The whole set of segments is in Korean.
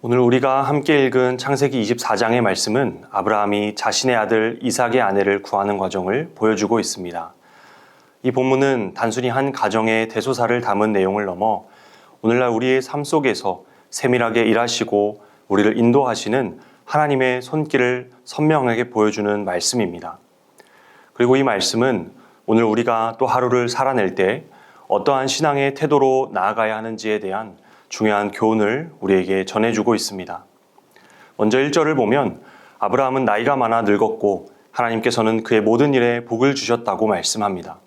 오늘 우리가 함께 읽은 창세기 24장의 말씀은 아브라함이 자신의 아들 이삭의 아내를 구하는 과정을 보여주고 있습니다. 이 본문은 단순히 한 가정의 대소사를 담은 내용을 넘어 오늘날 우리의 삶 속에서 세밀하게 일하시고 우리를 인도하시는 하나님의 손길을 선명하게 보여주는 말씀입니다. 그리고 이 말씀은 오늘 우리가 또 하루를 살아낼 때 어떠한 신앙의 태도로 나아가야 하는지에 대한 중요한 교훈을 우리에게 전해주고 있습니다. 먼저 1절을 보면 아브라함은 나이가 많아 늙었고 하나님께서는 그의 모든 일에 복을 주셨다고 말씀합니다.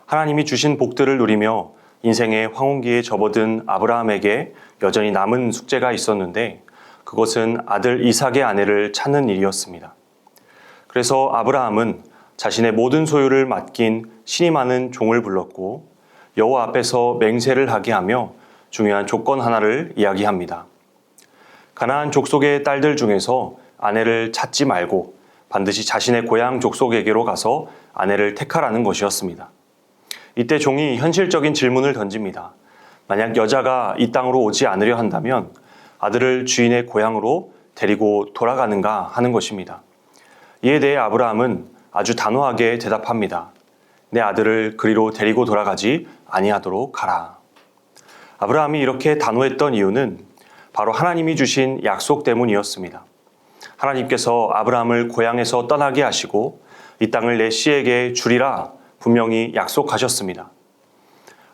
하나님이 주신 복들을 누리며 인생의 황혼기에 접어든 아브라함에게 여전히 남은 숙제가 있었는데 그것은 아들 이삭의 아내를 찾는 일이었습니다. 그래서 아브라함은 자신의 모든 소유를 맡긴 신이 많은 종을 불렀고 여호와 앞에서 맹세를 하게 하며 중요한 조건 하나를 이야기합니다. 가나안 족속의 딸들 중에서 아내를 찾지 말고 반드시 자신의 고향 족속에게로 가서 아내를 택하라는 것이었습니다. 이때 종이 현실적인 질문을 던집니다. 만약 여자가 이 땅으로 오지 않으려 한다면 아들을 주인의 고향으로 데리고 돌아가는가 하는 것입니다. 이에 대해 아브라함은 아주 단호하게 대답합니다. 내 아들을 그리로 데리고 돌아가지 아니하도록 하라. 아브라함이 이렇게 단호했던 이유는 바로 하나님이 주신 약속 때문이었습니다. 하나님께서 아브라함을 고향에서 떠나게 하시고 이 땅을 내 씨에게 주리라 분명히 약속하셨습니다.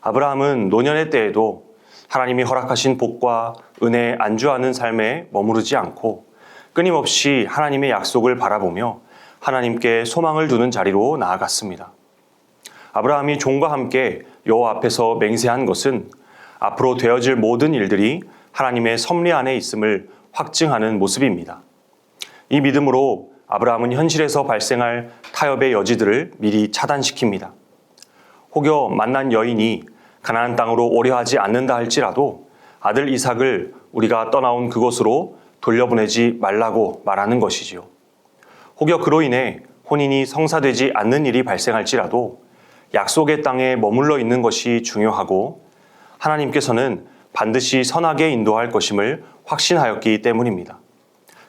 아브라함은 노년의 때에도 하나님이 허락하신 복과 은혜에 안주하는 삶에 머무르지 않고 끊임없이 하나님의 약속을 바라보며 하나님께 소망을 두는 자리로 나아갔습니다. 아브라함이 종과 함께 여호와 앞에서 맹세한 것은 앞으로 되어질 모든 일들이 하나님의 섭리 안에 있음을 확증하는 모습입니다. 이 믿음으로 아브라함은 현실에서 발생할 타협의 여지들을 미리 차단시킵니다. 혹여 만난 여인이 가나안 땅으로 오려 하지 않는다 할지라도 아들 이삭을 우리가 떠나온 그곳으로 돌려보내지 말라고 말하는 것이지요. 혹여 그로 인해 혼인이 성사되지 않는 일이 발생할지라도 약속의 땅에 머물러 있는 것이 중요하고 하나님께서는 반드시 선하게 인도할 것임을 확신하였기 때문입니다.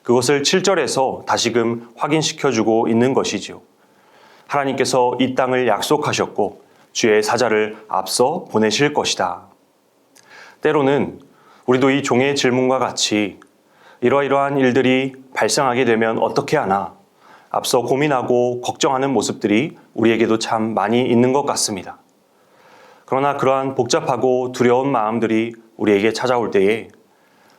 그것을 7절에서 다시금 확인시켜주고 있는 것이지요. 하나님께서 이 땅을 약속하셨고 주의 사자를 앞서 보내실 것이다. 때로는 우리도 이 종의 질문과 같이 이러이러한 일들이 발생하게 되면 어떻게 하나 앞서 고민하고 걱정하는 모습들이 우리에게도 참 많이 있는 것 같습니다. 그러나 그러한 복잡하고 두려운 마음들이 우리에게 찾아올 때에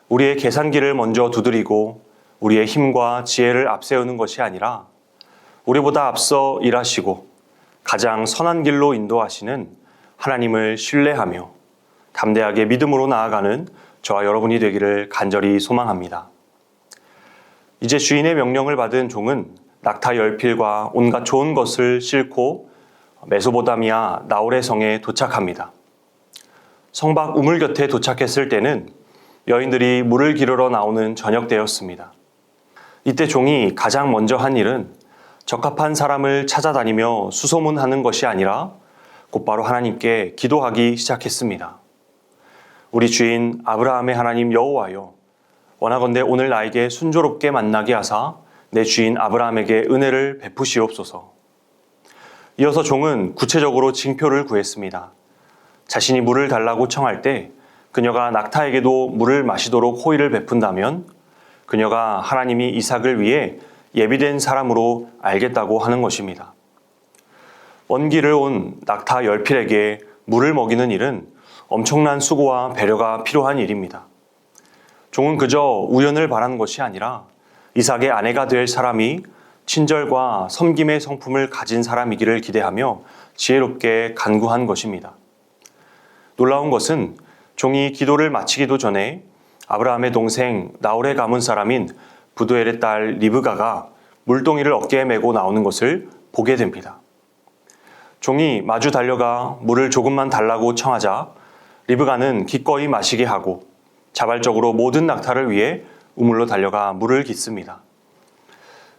우리의 계산기를 먼저 두드리고 우리의 힘과 지혜를 앞세우는 것이 아니라 우리보다 앞서 일하시고 가장 선한 길로 인도하시는 하나님을 신뢰하며 담대하게 믿음으로 나아가는 저와 여러분이 되기를 간절히 소망합니다. 이제 주인의 명령을 받은 종은 낙타 열필과 온갖 좋은 것을 싣고 메소보다미아 나홀의 성에 도착합니다. 성밖 우물 곁에 도착했을 때는 여인들이 물을 기르러 나오는 저녁 때였습니다. 이때 종이 가장 먼저 한 일은 적합한 사람을 찾아다니며 수소문하는 것이 아니라 곧바로 하나님께 기도하기 시작했습니다. 우리 주인 아브라함의 하나님 여호와여, 원하건대 오늘 나에게 순조롭게 만나게 하사 내 주인 아브라함에게 은혜를 베푸시옵소서. 이어서 종은 구체적으로 징표를 구했습니다. 자신이 물을 달라고 청할 때 그녀가 낙타에게도 물을 마시도록 호의를 베푼다면 그녀가 하나님이 이삭을 위해 예비된 사람으로 알겠다고 하는 것입니다. 먼 길을 온 낙타 열필에게 물을 먹이는 일은 엄청난 수고와 배려가 필요한 일입니다. 종은 그저 우연을 바라는 것이 아니라 이삭의 아내가 될 사람이 친절과 섬김의 성품을 가진 사람이기를 기대하며 지혜롭게 간구한 것입니다. 놀라운 것은 종이 기도를 마치기도 전에 아브라함의 동생 나홀의 가문 사람인 부두엘의 딸 리브가가 물동이를 어깨에 메고 나오는 것을 보게 됩니다. 종이 마주 달려가 물을 조금만 달라고 청하자 리브가는 기꺼이 마시게 하고 자발적으로 모든 낙타를 위해 우물로 달려가 물을 깃습니다.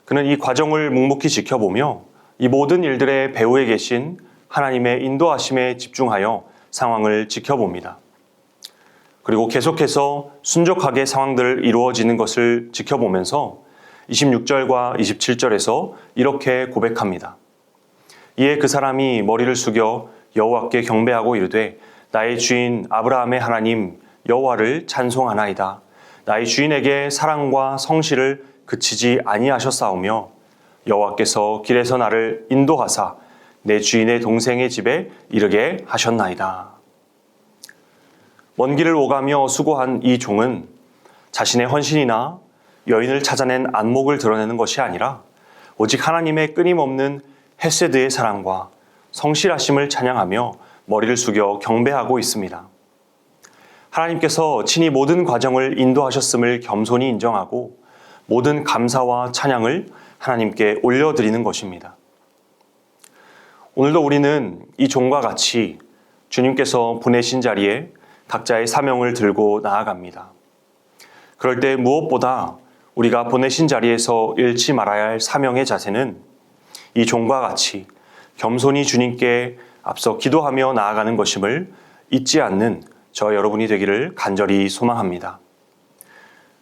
그는 이 과정을 묵묵히 지켜보며 이 모든 일들의 배후에 계신 하나님의 인도하심에 집중하여 상황을 지켜봅니다. 그리고 계속해서 순종하게 상황들 이루어지는 것을 지켜보면서 26절과 27절에서 이렇게 고백합니다. 이에 그 사람이 머리를 숙여 여호와께 경배하고 이르되 나의 주인 아브라함의 하나님 여호와를 찬송하나이다. 나의 주인에게 사랑과 성실을 그치지 아니하셨사오며 여호와께서 길에서 나를 인도하사 내 주인의 동생의 집에 이르게 하셨나이다. 먼 길을 오가며 수고한 이 종은 자신의 헌신이나 여인을 찾아낸 안목을 드러내는 것이 아니라 오직 하나님의 끊임없는 헤세드의 사랑과 성실하심을 찬양하며 머리를 숙여 경배하고 있습니다. 하나님께서 친히 모든 과정을 인도하셨음을 겸손히 인정하고 모든 감사와 찬양을 하나님께 올려드리는 것입니다. 오늘도 우리는 이 종과 같이 주님께서 보내신 자리에 각자의 사명을 들고 나아갑니다. 그럴 때 무엇보다 우리가 보내신 자리에서 잃지 말아야 할 사명의 자세는 이 종과 같이 겸손히 주님께 앞서 기도하며 나아가는 것임을 잊지 않는 저 여러분이 되기를 간절히 소망합니다.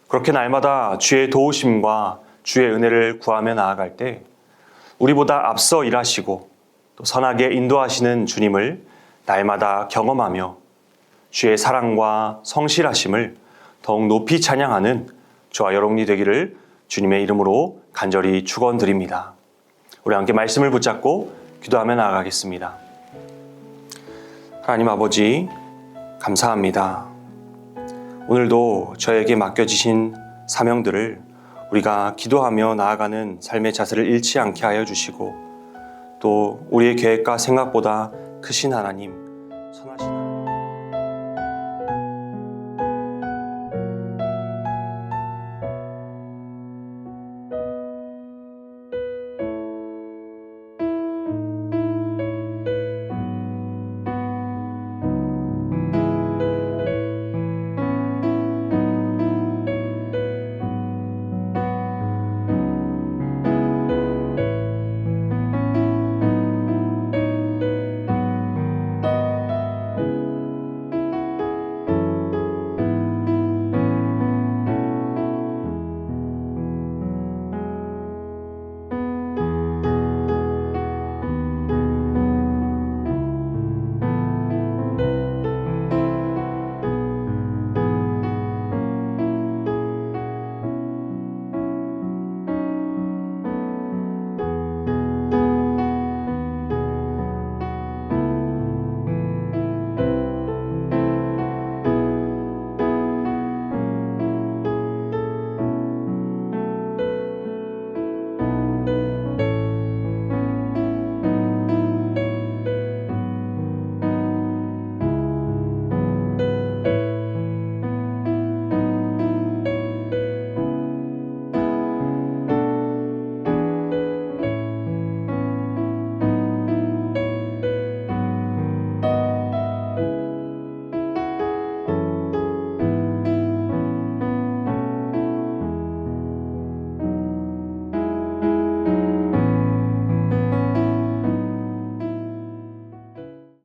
그렇게 날마다 주의 도우심과 주의 은혜를 구하며 나아갈 때 우리보다 앞서 일하시고 또 선하게 인도하시는 주님을 날마다 경험하며 주의 사랑과 성실하심을 더욱 높이 찬양하는 저와 여러분이 되기를 주님의 이름으로 간절히 축원드립니다. 우리 함께 말씀을 붙잡고 기도하며 나아가겠습니다. 하나님 아버지 감사합니다. 오늘도 저에게 맡겨지신 사명들을 우리가 기도하며 나아가는 삶의 자세를 잃지 않게 하여 주시고 또 우리의 계획과 생각보다 크신 하나님 선하신